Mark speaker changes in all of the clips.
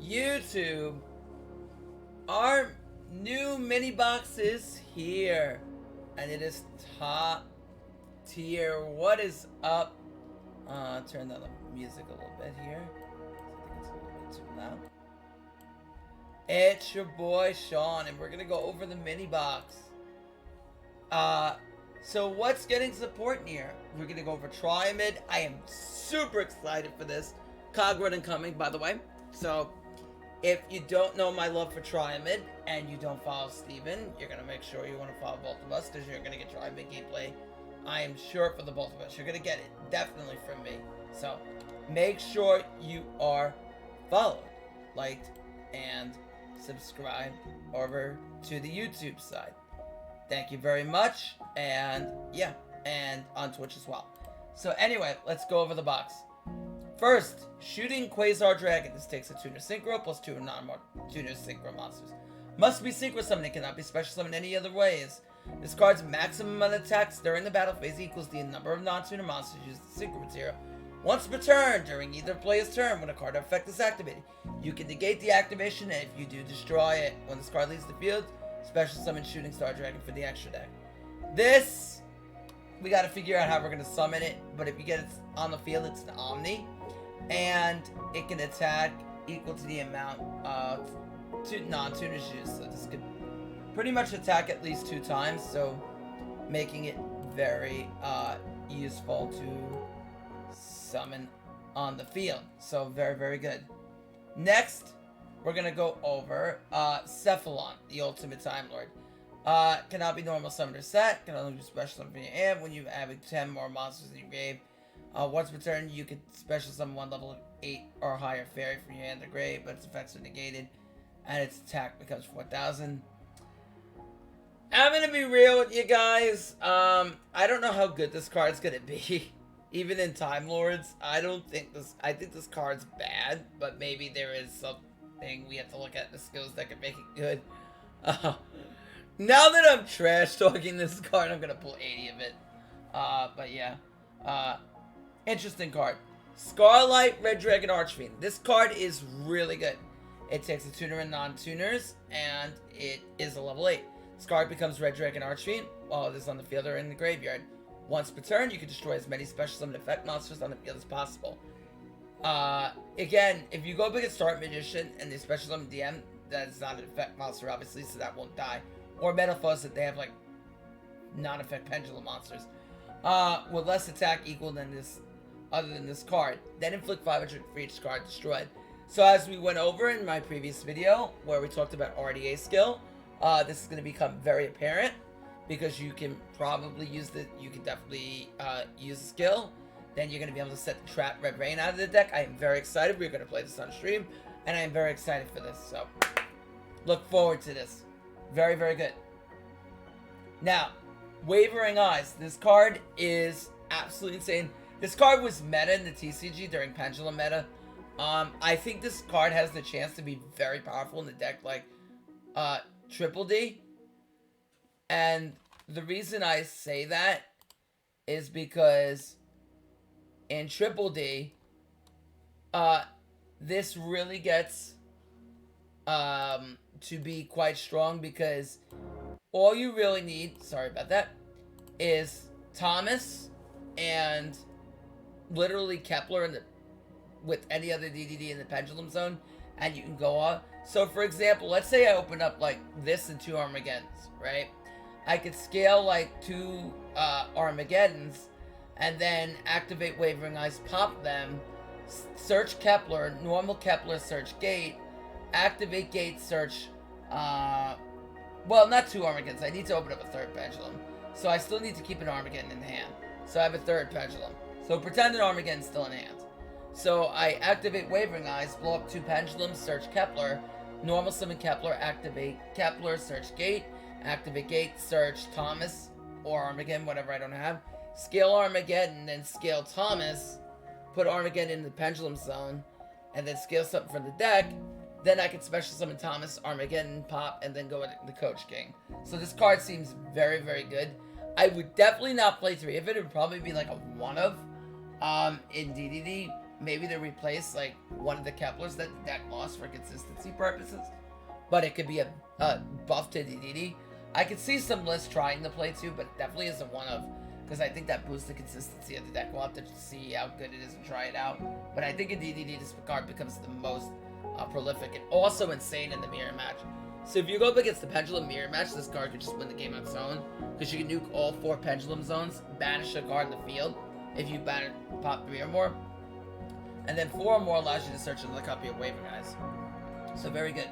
Speaker 1: YouTube, our new mini box is here, and it is top tier. What is up? Turn down the music a little bit here. I think it's a little bit too loud. It's your boy Sean, and we're gonna go over the mini box. So what's getting support in here? We're gonna go over Triamid. I am super excited for this. Cog and coming, by the way. So if you don't know my love for Triamid and you don't follow Steven, you're gonna make sure you want to follow both of us because you're gonna get Triamid gameplay. I am sure for the both of us. You're gonna get it definitely from me. So make sure you are followed, liked, and subscribed over to the YouTube side. Thank you very much, and yeah, and on Twitch as well. So anyway, let's go over the box. First, shooting Quasar Dragon. This takes a tuner synchro plus 2 non-tuner synchro monsters. Must be synchro summoned, it cannot be special summoned any other ways. This card's maximum amount of attacks during the battle phase equals the number of non-tuner monsters used in synchro material. Once per turn, during either player's turn, when a card effect is activated, you can negate the activation, and if you do, destroy it. When this card leaves the field, special summon Shooting Star Dragon for the extra deck. This, we gotta figure out how we're gonna summon it, but if you get it on the field, it's an Omni, and it can attack equal to the amount of non-tuners used, so this could pretty much attack at least 2 times, so making it very useful to summon on the field. So very, very good. Next, we're gonna go over Cephalon, the Ultimate Time Lord. Cannot be normal summoned or set. Can only be special summon from your hand when you have 10 more monsters in your grave. Once per turn, you can special summon 1 level 8 or higher fairy from your hand or grave, but its effects are negated, and its attack becomes 4,000. I'm gonna be real with you guys. I don't know how good this card's gonna be. Even in Time Lords, I think this card's bad, but maybe there is something we have to look at the skills that can make it good. Now that I'm trash talking this card, I'm gonna pull 80 of it. But yeah. Interesting card. Scarlight Red Dragon Archfiend. This card is really good. It takes a tuner and non-tuners, and it is a level 8. This card becomes Red Dragon Archfiend while it is on the field or in the graveyard. Once per turn, you can destroy as many special summon effect monsters on the field as possible. Again, if you go up against Start Magician and they special summon DM, that is not an effect monster, obviously, so that won't die. Or Metal Faucet, they have like non-effect pendulum monsters. With less attack equal than this, other than this card. Then inflict 500 for each card destroyed. So as we went over in my previous video, where we talked about RDA skill, this is going to become very apparent. Because you can probably use you can definitely use the skill. Then you're going to be able to set the Trap Red Rain out of the deck. I am very excited. We're going to play this on stream. And I am very excited for this. So, look forward to this. Very, very good. Now, Wavering Eyes. This card is absolutely insane. This card was meta in the TCG during Pendulum meta. I think this card has the chance to be very powerful in the deck like Triple D. And the reason I say that is because in Triple D, this really gets to be quite strong because all you really need, sorry about that, is Thomas and literally Kepler with any other DDD in the Pendulum Zone, and you can go on. So for example, let's say I open up like this and 2 Armageddons, right? I could scale like 2 Armageddons and then activate Wavering Eyes, pop them, search Kepler, normal Kepler, search Gate, activate Gate, search, well, not 2 Armageddons, I need to open up a 3rd Pendulum. So I still need to keep an Armageddon in hand. So I have a 3rd Pendulum. So pretend an Armageddon's still in hand. So I activate Wavering Eyes, blow up 2 Pendulums, search Kepler, normal summon Kepler, activate Kepler, search Gate, activate Gate, search Thomas, or Armageddon, whatever I don't have. Scale Armageddon, then scale Thomas, put Armageddon in the Pendulum Zone, and then scale something from the deck. Then I can special summon Thomas, Armageddon, pop, and then go with the Coach King. So this card seems very, very good. I would definitely not play 3 of it. It would probably be like a 1 of in DDD. maybe to replace like one of the Keplers that the deck lost for consistency purposes. But it could be a buff to DDD. I could see some lists trying to play too, but it definitely isn't one of, because I think that boosts the consistency of the deck. We'll have to see how good it is and try it out. But I think in DDD, this card becomes the most prolific and also insane in the mirror match. So if you go up against the Pendulum mirror match, this card could just win the game on its own, because you can nuke all 4 Pendulum zones, banish a card in the field if you pop 3 or more, and then 4 or more allows you to search another copy of Waiver Guys. So very good.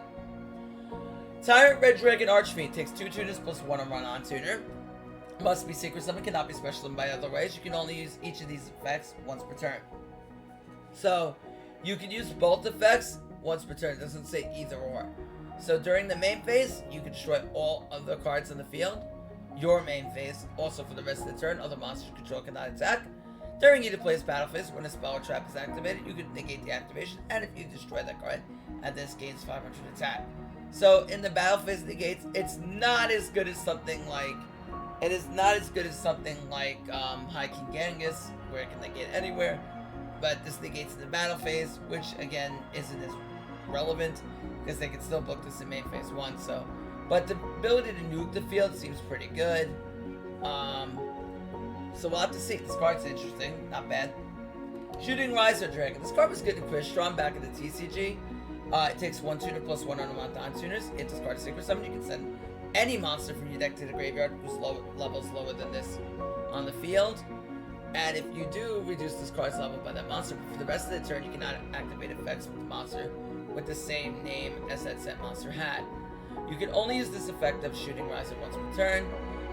Speaker 1: Tyrant Red Dragon Archfiend takes 2 tuners plus 1 on run on tuner. Must be Secret Summon, cannot be Special Summon by other ways. You can only use each of these effects once per turn. So you can use both effects once per turn. It doesn't say either or. So during the main phase, you can destroy all other cards in the field. Your main phase, also for the rest of the turn, other monsters you control cannot attack. During either player's battle phase, when a spell or trap is activated, you can negate the activation, and if you destroy that card, and this gains 500 attack. So in the battle phase negates, it's not as good as something like, High King Genghis, where it can negate anywhere, but this negates in the battle phase, which again isn't as relevant, because they can still book this in main phase 1, so. But the ability to nuke the field seems pretty good. So we'll have to see. This card's interesting, not bad. Shooting Riser Dragon. This card was good in Quiztron back in the TCG. It takes 1 tuner plus 1 on tuners. It discards Secret Summon. You can send any monster from your deck to the graveyard whose level is lower than this on the field. And if you do reduce this card's level by that monster, for the rest of the turn, you cannot activate effects with the monster with the same name as that set monster had. You can only use this effect of Shooting Riser once per turn.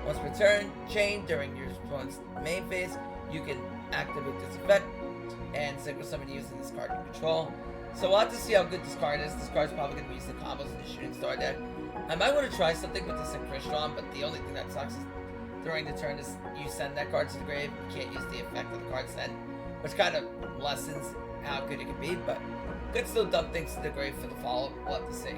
Speaker 1: Once per turn, chain during your opponent's main phase, you can activate this effect and Secret Summon using this card you control. So we'll have to see how good this card is. This card's probably going to be used in combos in the Shooting Star deck. I might want to try something with this in Quiztron, but the only thing that sucks is during the turn is you send that card to the grave, you can't use the effect of the card sent, which kind of lessens how good it can be, but could still dump things to the grave for the follow-up. We'll have to see.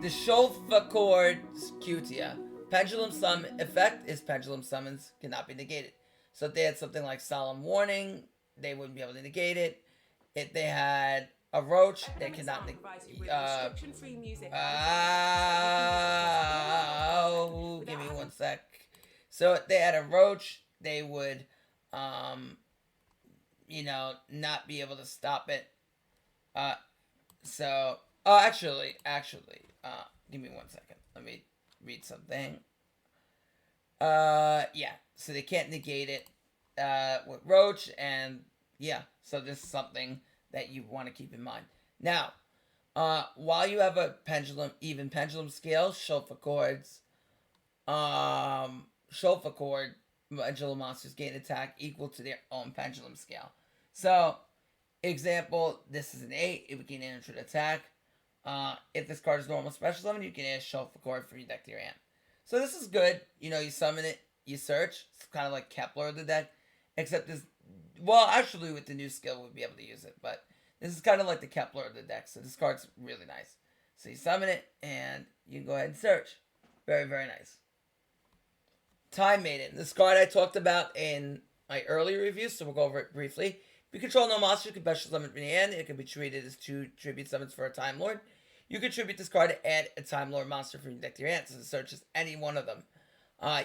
Speaker 1: The Shofakord's Cutia. Pendulum Summon effect is Pendulum Summons cannot be negated. So if they had something like Solemn Warning, they wouldn't be able to negate it. If they had a Roach, they cannot negate. Give me 1 sec. So if they had a Roach, they would, not be able to stop it. Actually, give me 1 second. Let me read something. Yeah. So they can't negate it with Roach, and yeah. So this is something that you want to keep in mind. Now, while you have a even pendulum scale, Shofakord pendulum monsters gain attack equal to their own pendulum scale. So, example, this is an 8, it would gain an intro attack. If this card is normal special summon, you can add Shofakord from your deck to your hand. So this is good. You summon it, you search. It's kind of like Kepler of the deck. Except this, well, actually with the new skill, we'll be able to use it. But this is kind of like the Kepler of the deck. So this card's really nice. So you summon it, and you can go ahead and search. Very, very nice. Time Maiden. This card I talked about in my earlier reviews, so we'll go over it briefly. If you control no monster, you can special summon from the hand. It can be treated as 2 tribute summons for a Time Lord. You can tribute this card to add a Time Lord monster from your deck to your hand, so it searches any one of them.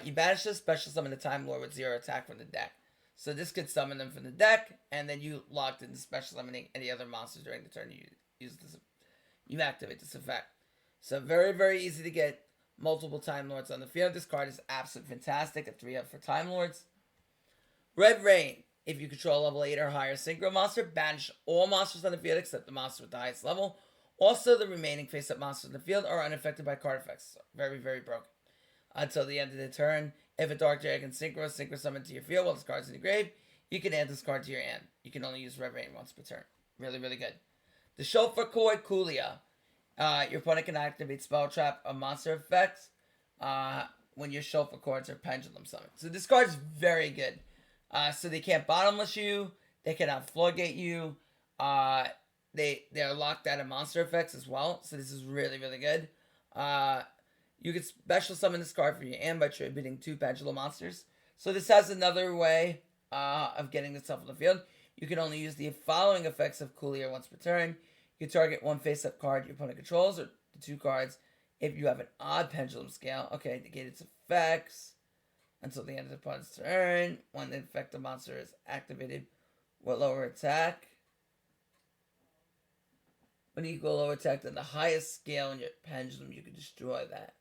Speaker 1: You banish this, special summon the Time Lord with 0 attack from the deck. So this could summon them from the deck, and then you locked into special summoning any other monsters during the turn you activate this effect. So very, very easy to get multiple Time Lords on the field. This card is absolutely fantastic. A 3-up for Time Lords. Red Rain. If you control level 8 or higher synchro monster, banish all monsters on the field except the monster with the highest level. Also, the remaining face-up monsters in the field are unaffected by card effects. So very, very broken. Until the end of the turn, if a Dark Dragon synchro summon to your field while this card's in the grave, you can add this card to your hand. You can only use Red Rain once per turn. Really, really good. The Shofakord Kulia. Your opponent can activate Spell Trap or monster effects when your Shofakords are Pendulum Summoned. So this card's very good. So they can't Bottomless you. They cannot Floodgate you. They're locked out of monster effects as well. So this is really, really good. You can special summon this card from your hand by tributing 2 Pendulum monsters. So this has another way of getting this stuff on the field. You can only use the following effects of Coolier once per turn. You can target one face-up card your opponent controls, or the 2 cards if you have an odd pendulum scale. Okay, negate its effects until the end of the opponent's turn. When the effective monster is activated with lower attack. When equal lower attack than the highest scale in your pendulum, you can destroy that.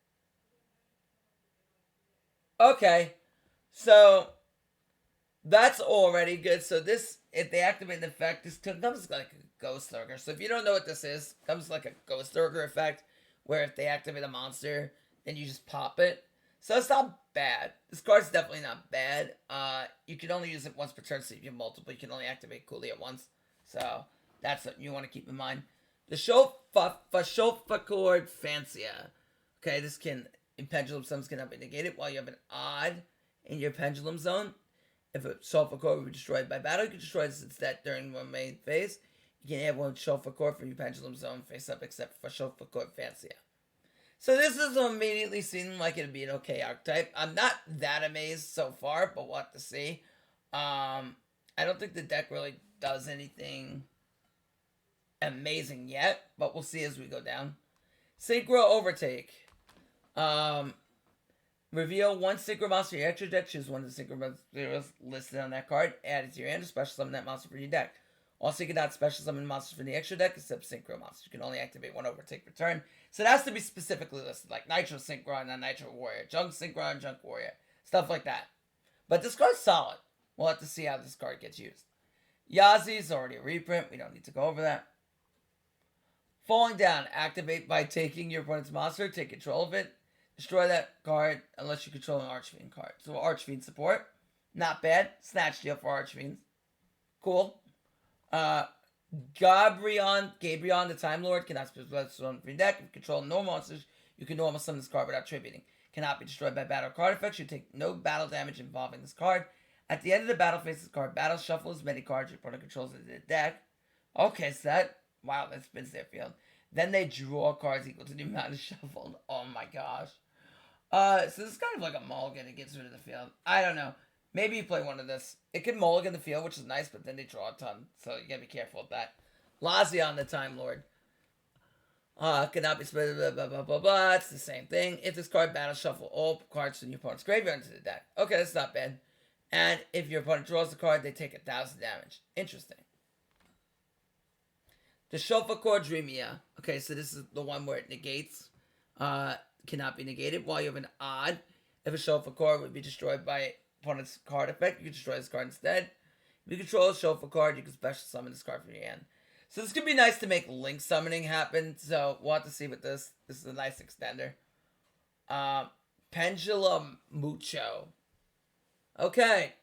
Speaker 1: Okay, so that's already good. So this, if they activate the effect, this comes like a Ghost Lurker. So if you don't know what this is, it comes like a Ghost Lurker effect, where if they activate a monster, then you just pop it. So it's not bad. This card's definitely not bad. You can only use it once per turn, so if you have multiple, you can only activate Cooley at once. So that's what you want to keep in mind. The Shofacord Fancia. Okay, this can, in pendulum summons, cannot be negated while you have an odd in your pendulum zone. If a Shofacord will be destroyed by battle, you can destroy this instead during one main phase. You can have one Shofacord from your pendulum zone face up, except for Shofacord Fancia. So this is immediately seeming like it'd be an okay archetype. I'm not that amazed so far, but we'll have to see. I don't think the deck really does anything amazing yet, but we'll see as we go down. Synchro Overtake. Reveal one synchro monster in your extra deck. Choose one of the synchro monsters listed on that card. Add it to your hand to special summon that monster from your deck. Also, you cannot special summon monsters from the extra deck except synchro monsters. You can only activate one Overtake per turn. So it has to be specifically listed, like Nitro Synchron and Nitro Warrior, Junk Synchron and Junk Warrior, stuff like that. But this card's solid. We'll have to see how this card gets used. Yazi's already a reprint. We don't need to go over that. Falling Down. Activate by taking your opponent's monster. Take control of it. Destroy that card unless you control an Archfiend card. So Archfiend support. Not bad. Snatch deal for Archfiends. Cool. Gabrion, the Time Lord, cannot special summon from your deck. If you control no monsters, you can normal summon this card without tributing. Cannot be destroyed by battle card effects. You take no battle damage involving this card. At the end of the battle phase, this card battle shuffle as many cards your opponent controls into the deck. Okay, so that, wow, that spins their field. Then they draw cards equal to the amount of shuffled. Oh my gosh. So this is kind of like a mulligan. It gets rid of the field. I don't know. Maybe you play one of this. It can mulligan the field, which is nice, but then they draw a ton. So you gotta be careful with that. Lazion, the Time Lord. Cannot be split, blah, blah, blah, blah, blah. It's the same thing. If this card battle shuffle all cards from your opponent's graveyard into the deck. Okay, that's not bad. And if your opponent draws the card, they take 1,000 damage. Interesting. The Shofacord Dreamia. Okay, so this is the one where it negates. Cannot be negated while you have an odd. If a Shofacord would be destroyed by opponent's card effect, you can destroy this card instead. If you control a Shofacord, you can special summon this card from your hand. So this could be nice to make link summoning happen. So we'll have to see with this. This is a nice extender. Pendulum Mucho. Okay.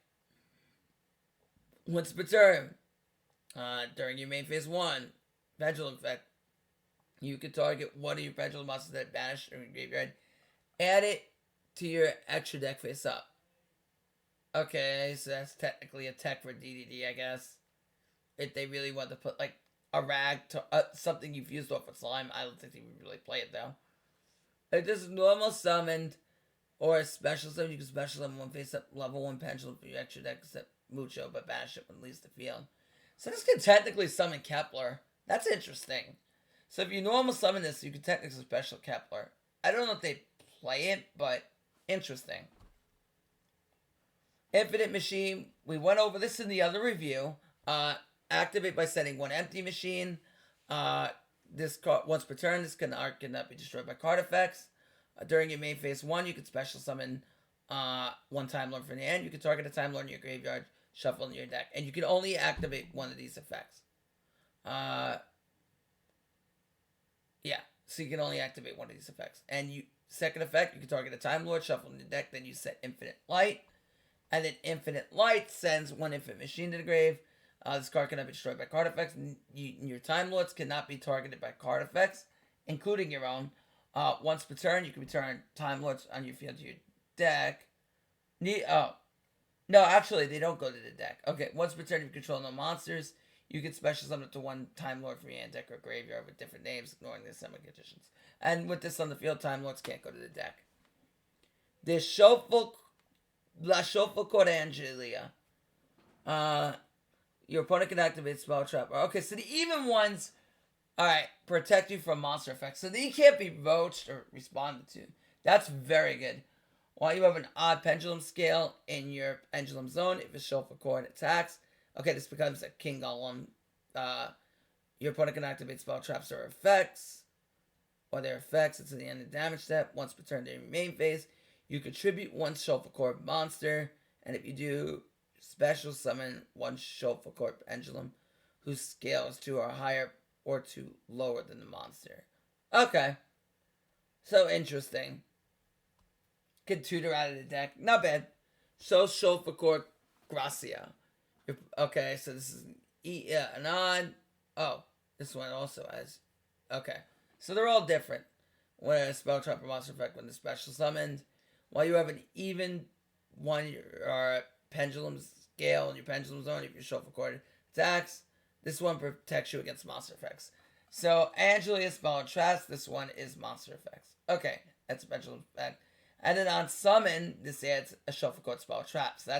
Speaker 1: Once per turn, during your main phase 1, Pendulum effect, you can target one of your Pendulum monsters that banished from your graveyard. Add it to your extra deck face up. Okay, so that's technically a tech for DDD, I guess. If they really want to put, like, a rag to something you've used off of slime, I don't think they would really play it, though. If this is normal summoned or a special summon, you can special summon one face up level 1 Pendulum for your extra deck except Mucho, but banish it when it leaves the field. So this can technically summon Kepler. That's interesting. So if you normal summon this, you can technically special Kepler. I don't know if they play it, but interesting. Infinite Machine. We went over this in the other review. Activate by sending one empty machine. This card, once per turn, this cannot be destroyed by card effects. During your main phase 1, you can special summon one Time Lord from the end. You can target a Time Lord in your graveyard, shuffle in your deck. And you can only activate one of these effects. Yeah, so you can only activate one of these effects. And second effect, you can target a Time Lord, shuffle in your deck, then you set Infinite Light. And then Infinite Light sends one Infinite Machine to the grave. This card cannot be destroyed by card effects. Your Time Lords cannot be targeted by card effects, including your own. Once per turn, you can return Time Lords on your field to your deck. No, actually, they don't go to the deck. Okay, once per turn, if you control no monsters, you can special summon up to one Time Lord from your hand, deck, or graveyard with different names, ignoring the summon conditions. And with this on the field, Time Lords can't go to the deck. The La Shofacord Angelia. your opponent can activate spell trap. Okay, so the even ones, alright, protect you from monster effects. So they can't be roached or responded to. That's very good. While you have an odd pendulum scale in your pendulum zone, if a shuffle chord attacks, okay, this becomes a King Golem. Your opponent can activate spell traps or effects. Or their effects, it's at the end of the damage step. Once per turn during your main phase, you contribute one shuffle chord monster. And if you do, special summon one shuffle chord pendulum whose scale is 2 or higher or 2 lower than the monster. Okay. So interesting. Could tutor out of the deck. Not bad. So shuffle chord Gracia. Okay, so this is an odd. Oh, this one also has. Okay. So they're all different. When a spell trap or monster effect when they're special summoned. While you have an even one or pendulum scale in your pendulum zone, if your shuffle chord attacks, this one protects you against monster effects. So Angela spell and traps, this one is monster effects. Okay, that's a pendulum effect. And then on summon, this adds a shuffle chord spell trap. So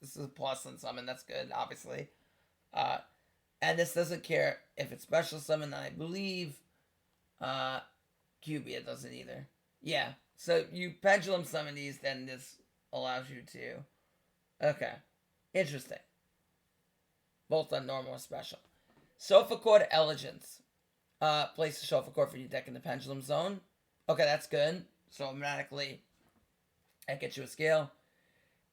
Speaker 1: this is a plus on summon, that's good, obviously. And this doesn't care if it's special summon, I believe Cubia doesn't either. Yeah, so you pendulum summon these, then this allows you to. Okay, interesting. Both on normal or special. Shuffle chord Elegance. Place a shuffle chord for your deck in the pendulum zone. Okay, that's good. So automatically, that gets you a scale.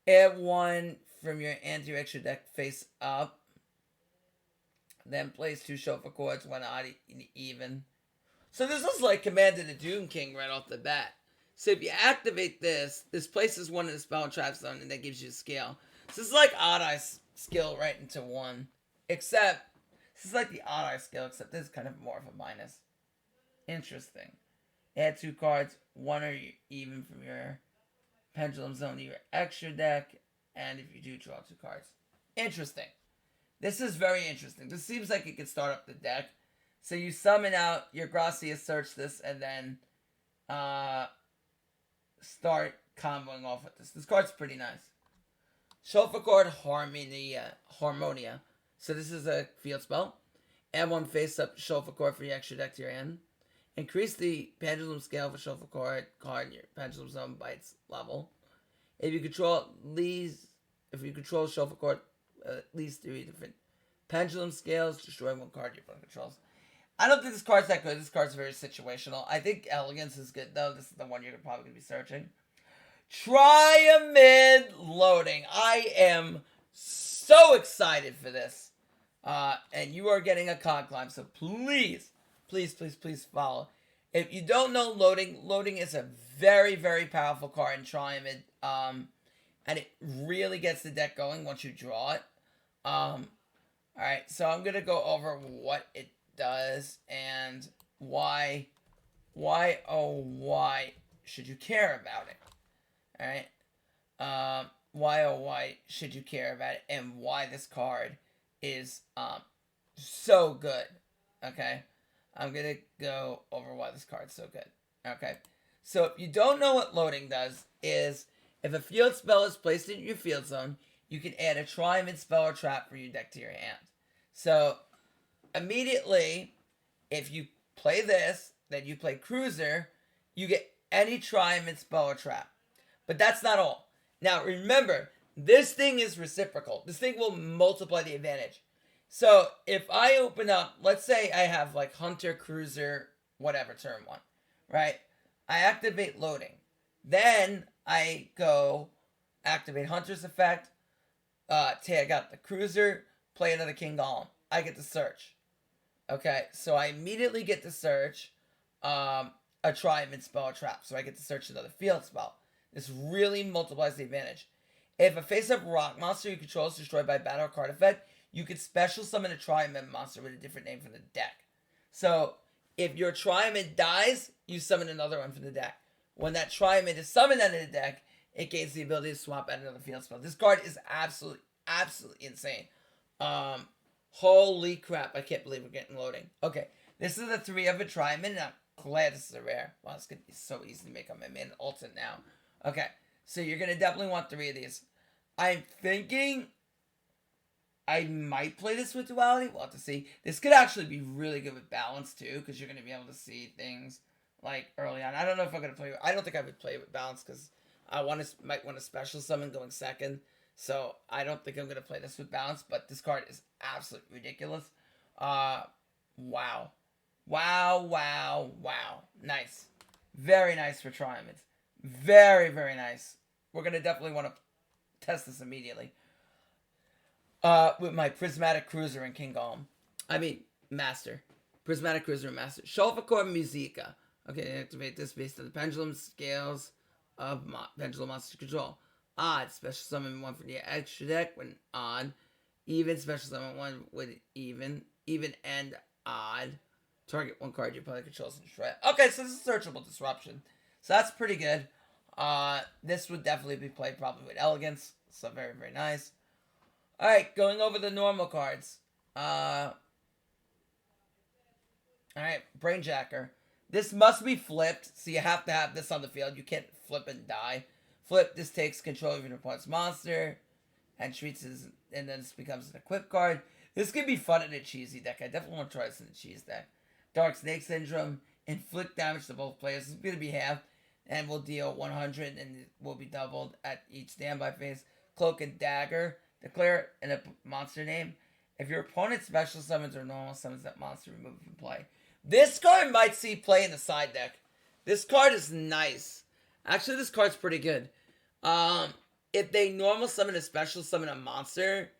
Speaker 1: Add one from your anti-extra deck face up. Then place 2 shuffle chords, one odd even. So this is like Command of the Doom King right off the bat. So if you activate this, this places one in the spell and trap zone, and that gives you a scale. So this is like Odd Eye skill right into one. Except, this is like the Odd Eye skill, except this is kind of more of a minus. Interesting. Add 2 cards, one or even from your pendulum zone to your extra deck, and if you do, draw 2 cards. Interesting. This is very interesting. This seems like it could start up the deck. So you summon out your Gracia, search this, and then start comboing off with this. This card's pretty nice. Shuffle chord Harmonia. So this is a field spell. Add 1 face-up shuffle chord for your extra deck to your hand. Increase the pendulum scale of a shuffle chord card in your pendulum zone by its level. If you control shuffle chord at least 3 different pendulum scales, destroy 1 card your opponent controls. I don't think this card's that good. This card's very situational. I think Elegance is good, though. This is the one you're probably going to be searching. Triamid loading. I am so excited for this. And you are getting a cog climb, so please, please, please, please follow. If you don't know loading is a very, very powerful card in Triamid. And it really gets the deck going once you draw it. Alright, so I'm going to go over what it does and why should you care about it. Alright, why should you care about it, and why this card is so good. Okay, I'm gonna go over why this card's so good. Okay, so if you don't know what loading does, is if a field spell is placed in your field zone, you can add a Triamid spell or trap for your deck to your hand. So immediately, if you play this, then you play Cruiser, you get any Triamid spell or trap. But that's not all. Now remember, this thing is reciprocal. This thing will multiply the advantage. So if I open up, let's say I have like Hunter, Cruiser, whatever, turn 1, right? I activate loading. Then I go activate Hunter's effect, tag out the Cruiser, play another King Golem. I get to search. Okay, so I immediately get to search a Triamid spell or trap. So I get to search another field spell. This really multiplies the advantage. If a face-up rock monster you control is destroyed by battle or card effect, you could special summon a Triamid monster with a different name from the deck. So if your Triamid dies, you summon another one from the deck. When that Triamid is summoned out of the deck, it gains the ability to swap out another field spell. This card is absolutely insane. Holy crap, I can't believe we're getting loading. Okay, this is the 3 of a Triamid, and I'm glad this is a rare. Wow, it's going to be so easy to make on my main Ultimate now. Okay, so you're going to definitely want 3 of these. I'm thinking I might play this with duality. We'll have to see. This could actually be really good with balance too, because you're going to be able to see things like early on. I don't know if I'm going to play. I don't think I would play it with balance because I might want a special summon going second. So I don't think I'm going to play this with balance. But this card is absolutely ridiculous. Wow, wow, wow, wow. Nice, very nice for Triamid. Very, very nice. We're going to definitely want to test this immediately. With my Prismatic Cruiser and King Golem. Master. Prismatic Cruiser and Master. Shuffle Chord Musica. Okay, activate this based on the pendulum scales of pendulum monster control. Odd. Special summon 1 for the extra deck when odd. Even. Special summon 1 with even. Even and odd. Target 1 card your opponent controls and destroy it. Okay, so this is Searchable Disruption. So that's pretty good. This would definitely be played probably with Elegance. So very, very nice. Alright, going over the normal cards. Alright, Brainjacker. This must be flipped, so you have to have this on the field. You can't flip and die. Flip, this takes control of your opponent's monster. And treats this, and then this becomes an equip card. This could be fun in a cheesy deck. I definitely want to try this in a cheese deck. Dark Snake Syndrome. Inflict damage to both players. This is going to be half. And will deal 100 and it will be doubled at each standby phase. Cloak and Dagger. Declare a monster name. If your opponent special summons or normal summons that monster, remove it from play. This card might see play in the side deck. This card is nice. Actually, this card's pretty good. If they normal summon a special summon a monster,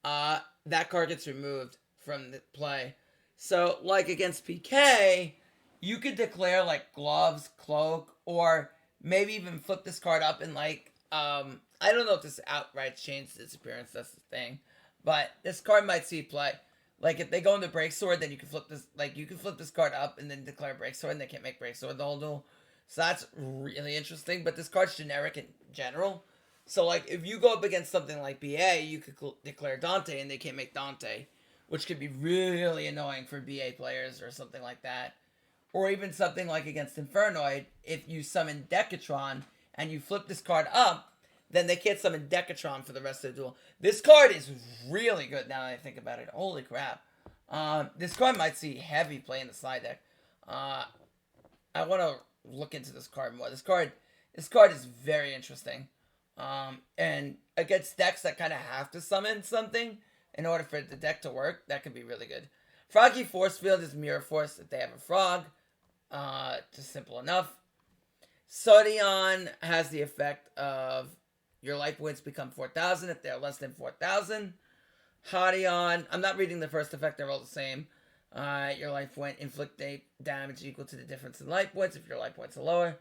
Speaker 1: that card gets removed from the play. So, like against PK, you could declare like Gloves, Cloak, or maybe even flip this card up and like, I don't know if this outright changed its appearance, that's the thing. But this card might see play. Like, if they go into Break Sword, then you can flip this, like, you can flip this card up and then declare Break Sword, and they can't make Break Sword the whole duel. So that's really interesting, but this card's generic in general. So, like, if you go up against something like BA, you could declare Dante, and they can't make Dante, which could be really annoying for BA players or something like that. Or even something like against Infernoid, if you summon Decatron, and you flip this card up, then they can't summon Decatron for the rest of the duel. This card is really good now that I think about it. Holy crap. This card might see heavy play in the side deck. I want to look into this card more. This card is very interesting. And against decks that kind of have to summon something in order for the deck to work, that could be really good. Froggy Force Field is Mirror Force if they have a frog. Just simple enough. Sodion has the effect of your life points become 4,000 if they're less than 4,000. Hadion, I'm not reading the first effect, they're all the same. Your life point inflict damage equal to the difference in life points if your life points are lower.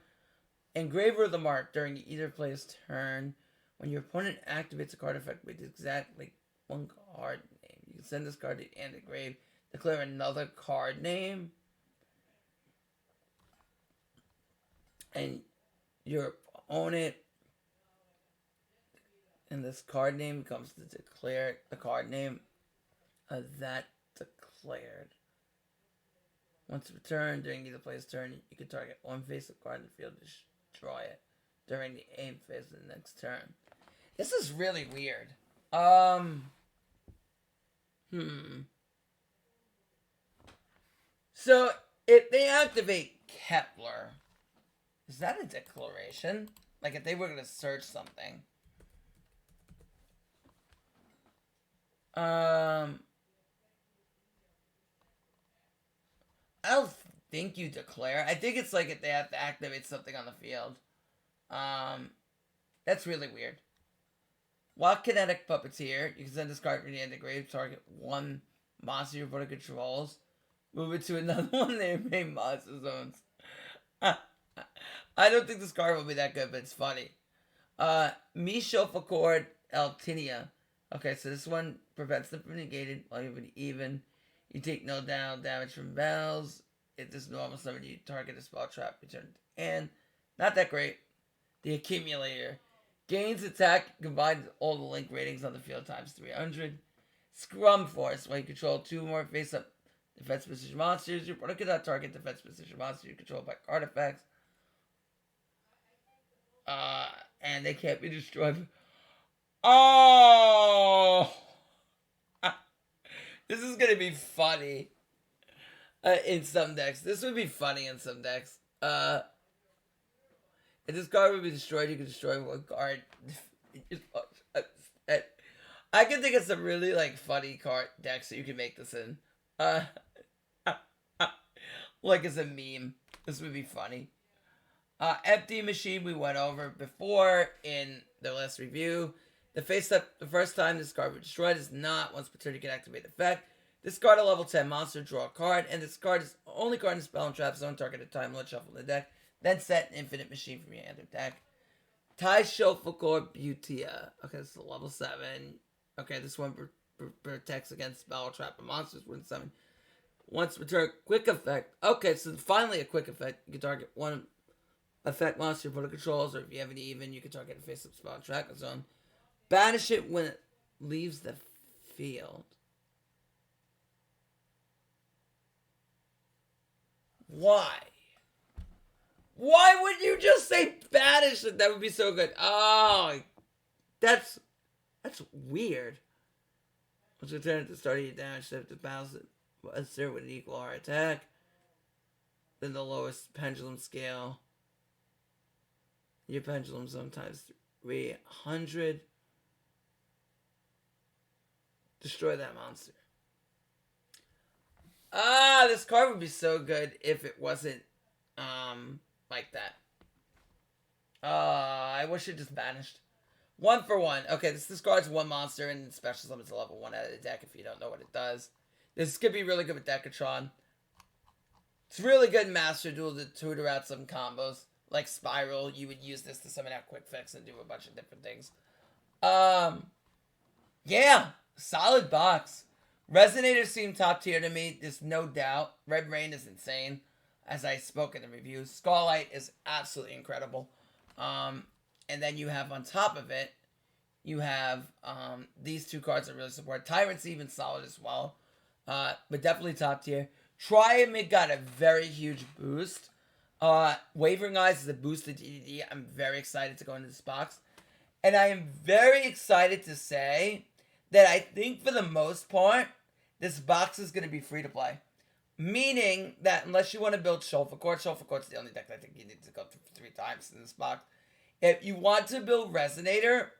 Speaker 1: Engraver of the Mark, during either player's turn, when your opponent activates a card effect with exactly one card name, you can send this card to the end of the grave, declare another card name, and your opponent, and this card name becomes to declare the card name of that declared. Once returned during either player's turn, you can target one face-up card in the field to destroy it during the aim phase of the next turn. This is really weird. So, if they activate Kepler, is that a declaration? Like, if they were going to search something. I don't think you declare. I think it's like if they have to activate something on the field. That's really weird. While Kinetic Puppeteer, you can send this card from the end of the grave, target one monster your opponent controls. Move it to another one of their main monster zones. I don't think this card will be that good, but it's funny. Mishofacord Altinia. Okay, so this one prevents them from negated while you have an even. You take no down damage from bells. If this normal summon, you target a spell trap, return to hand. Not that great. The Accumulator. Gains attack combined with all the link ratings on the field times 300. Scrum Force. While you control two more face-up defense position monsters, your opponent cannot target defense position monsters you control by card effects. And they can't be destroyed. Oh! This is gonna be funny. In some decks. This would be funny in some decks. If this card would be destroyed, you could destroy one card. I can think of some really like funny card decks that you can make this in. Like as a meme. This would be funny. Empty Machine we went over before in the last review. The face up the first time this card was destroyed is not once per turn you can activate the effect. Discard a level 10 monster, draw a card, and this card is the only card in spell and trap zone target time. Let's shuffle the deck. Then set an infinite machine from your other deck. Tai Shofakor Butia. Okay, this is a level 7. Okay, this one protects against spell trap and monsters when summon. Once per turn, quick effect. Okay, so finally a quick effect. You can target one effect monster you put controls, or if you have an even, you can target a face up spell and trap zone. Banish it when it leaves the field. Why? Why would you just say banish it? That would be so good. Oh, that's weird. Once you turn at the start of your damage step to balance it, assert with an equal R attack. Then the lowest pendulum scale. Your pendulum sometimes 300. Destroy that monster. This card would be so good if it wasn't, like that. I wish it just vanished. 1 for 1. Okay, this discards one monster and special summons a level 1 out of the deck if you don't know what it does. This could be really good with Decatron. It's really good in Master Duel to tutor out some combos. Like Spiral, you would use this to summon out Quick Fix and do a bunch of different things. Yeah, solid box. Resonators seem top tier to me, there's no doubt. Red Rain is insane, as I spoke in the review. Scarlight is absolutely incredible. And then you have on top of it, you have these two cards that really support. Tyrant's even solid as well, but definitely top tier. Triamid got a very huge boost. Wavering Eyes is a boost to DDD. I'm very excited to go into this box. And I am very excited to say that I think for the most part, this box is going to be free to play. Meaning that unless you want to build Shofakor's the only deck I think you need to go through 3 times in this box. If you want to build Resonator,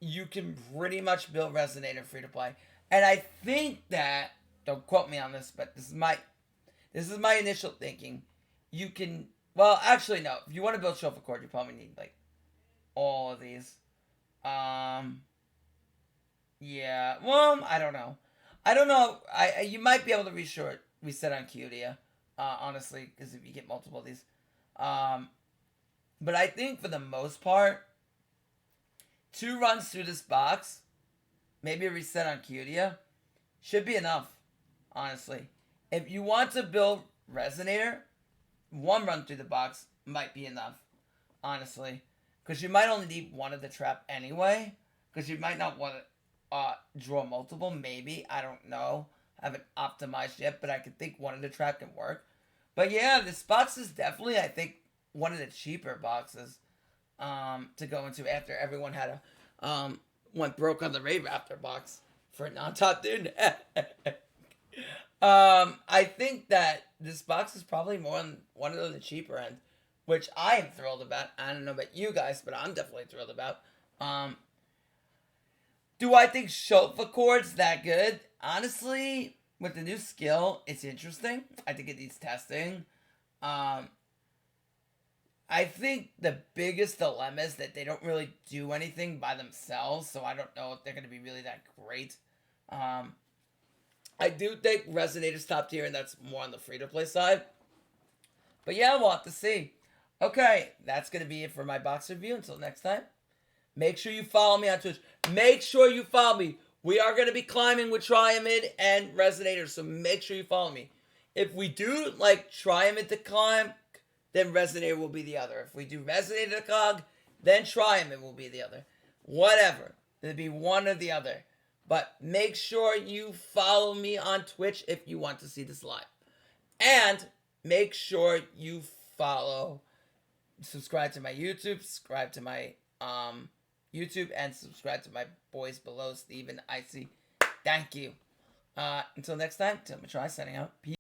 Speaker 1: you can pretty much build Resonator free to play. And I think that, don't quote me on this, but this is my initial thinking. You can, well, actually no. If you want to build Shofakor, you probably need like all of these. Yeah. Well, I don't know. You might be able to reset on Cutia, honestly, because if you get multiple of these. But I think for the most part, 2 runs through this box, maybe a reset on Cutia, should be enough, honestly. If you want to build Resonator, 1 run through the box might be enough, honestly. Because you might only need 1 of the trap anyway, because you might not want to draw multiple, maybe, I don't know. I haven't optimized yet, but I can think 1 of the trap can work. But yeah, this box is definitely, I think, one of the cheaper boxes to go into after everyone had went broke on the Ray Raptor box for a non-top dude. I think that this box is probably more on one of the cheaper end, which I am thrilled about. I don't know about you guys, but I'm definitely thrilled about. Do I think Shofakord's that good? Honestly, with the new skill, it's interesting. I think it needs testing. I think the biggest dilemma is that they don't really do anything by themselves, so I don't know if they're going to be really that great. I do think Resonator's top tier, and that's more on the free-to-play side. But yeah, we'll have to see. Okay, that's going to be it for my box review. Until next time, make sure you follow me on Twitch. Make sure you follow me. We are going to be climbing with Triamid and Resonator, so make sure you follow me. If we do like Triamid to climb, then Resonator will be the other. If we do Resonator to cog, then Triamid will be the other. Whatever. It'll be one or the other. But make sure you follow me on Twitch if you want to see this live. And make sure you subscribe to my YouTube, subscribe to my YouTube, and subscribe to my boys below, Steven, Icy. Thank you. Until next time, Sean Matrai signing out. Peace.